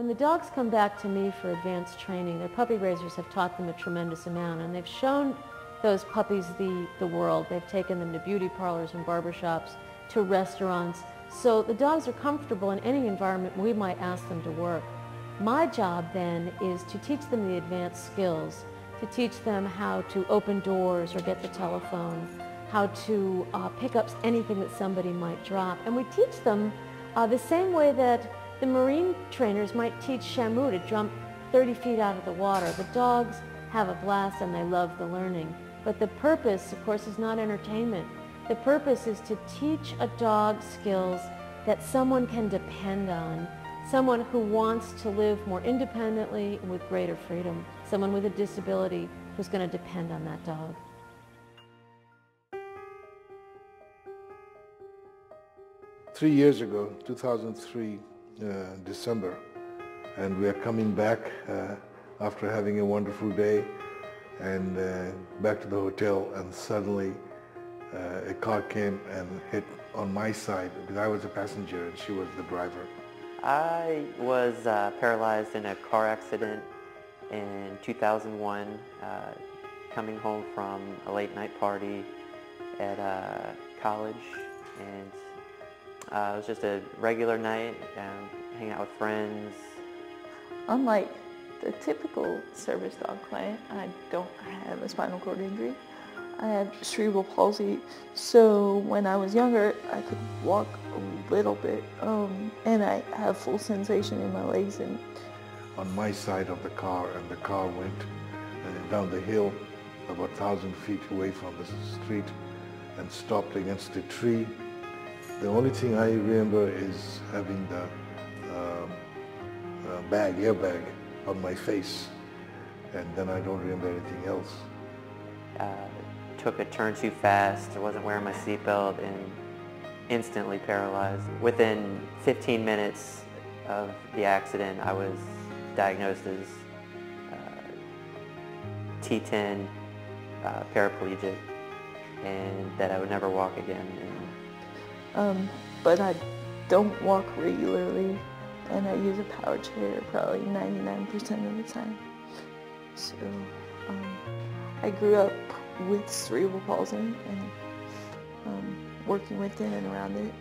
When the dogs come back to me for advanced training, their puppy raisers have taught them a tremendous amount, and they've shown those puppies the world. They've taken them to beauty parlors and barbershops, to restaurants, so the dogs are comfortable in any environment we might ask them to work. My job then is to teach them the advanced skills, to teach them how to open doors or get the telephone, how to pick up anything that somebody might drop. And we teach them the same way that the marine trainers might teach Shamu to jump 30 feet out of the water. The dogs have a blast and they love the learning. But the purpose, of course, is not entertainment. The purpose is to teach a dog skills that someone can depend on, someone who wants to live more independently and with greater freedom, someone with a disability who's going to depend on that dog. Three years ago, 2003, December, and we are coming back after having a wonderful day and back to the hotel, and suddenly a car came and hit on my side because I was a passenger and she was the driver. I was paralyzed in a car accident in 2001, coming home from a late night party at college, and it was just a regular night, hanging out with friends. Unlike the typical service dog client, I don't have a spinal cord injury. I have cerebral palsy, so when I was younger, I could walk a little bit, and I have full sensation in my legs. And on my side of the car, and the car went down the hill about 1,000 feet away from the street and stopped against a tree. The only thing I remember is having the airbag on my face, and then I don't remember anything else. Took a turn too fast, I wasn't wearing my seatbelt, and instantly paralyzed. Within 15 minutes of the accident, I was diagnosed as T10 paraplegic, and that I would never walk again. But I don't walk regularly, and I use a power chair probably 99% of the time. So I grew up with cerebral palsy and working with it and around it.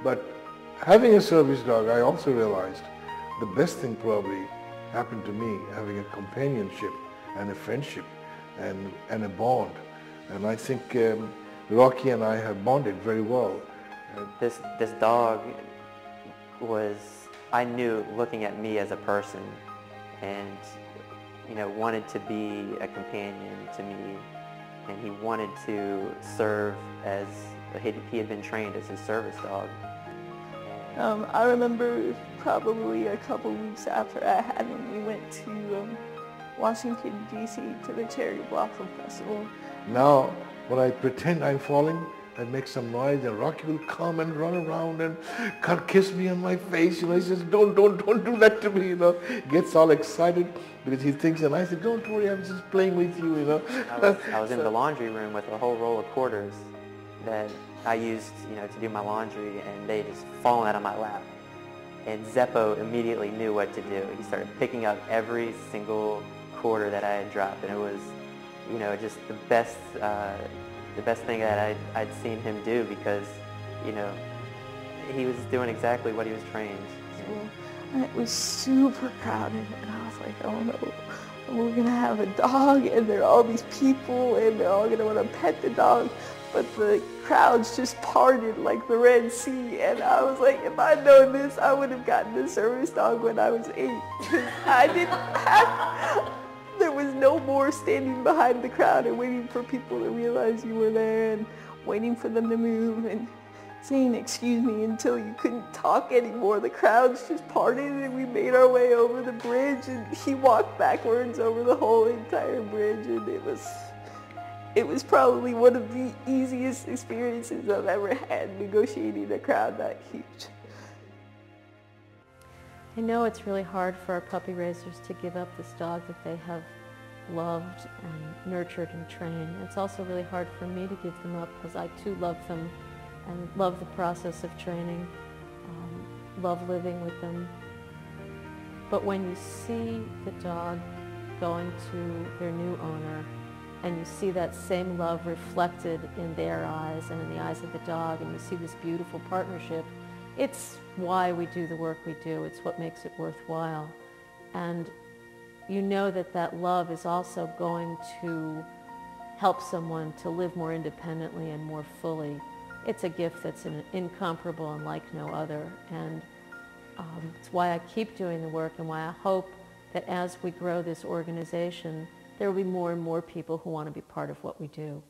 But having a service dog, I also realized the best thing probably happened to me, having a companionship and a friendship and a bond. And I think Rocky and I have bonded very well. This dog was, I knew, looking at me as a person, and wanted to be a companion to me, and he wanted to serve as he had been trained as his service dog. I remember probably a couple weeks after I had him, we went to Washington, D.C. to the Cherry Blossom Festival. Now, when I pretend I'm falling, I make some noise, and Rocky will come and run around and kiss me on my face. He says, don't do that to me, Gets all excited because he thinks, and I said, don't worry, I'm just playing with you, I was in the laundry room with a whole roll of quarters that I used, to do my laundry, and they just fallen out of my lap. And Zeppo immediately knew what to do. He started picking up every single quarter that I had dropped, and it was, just the best thing that I'd seen him do, because, he was doing exactly what he was trained. So it was super crowded, and I was like, oh no, we're gonna have a dog, and there are all these people, and they're all gonna want to pet the dog. But the crowds just parted like the Red Sea, and I was like, if I'd known this, I would have gotten a service dog when I was 8. I didn't have, there was no more standing behind the crowd and waiting for people to realize you were there, and waiting for them to move and saying excuse me until you couldn't talk anymore. The crowds just parted, and we made our way over the bridge, and he walked backwards over the whole entire bridge, and it was probably one of the easiest experiences I've ever had negotiating a crowd that huge. I know it's really hard for our puppy raisers to give up this dog that they have loved and nurtured and trained. It's also really hard for me to give them up, because I too love them and love the process of training, love living with them. But when you see the dog going to their new owner, and you see that same love reflected in their eyes and in the eyes of the dog, and you see this beautiful partnership, it's why we do the work we do. It's what makes it worthwhile. And you know that that love is also going to help someone to live more independently and more fully. It's a gift that's incomparable and like no other. And it's why I keep doing the work, and why I hope that as we grow this organization, there will be more and more people who want to be part of what we do.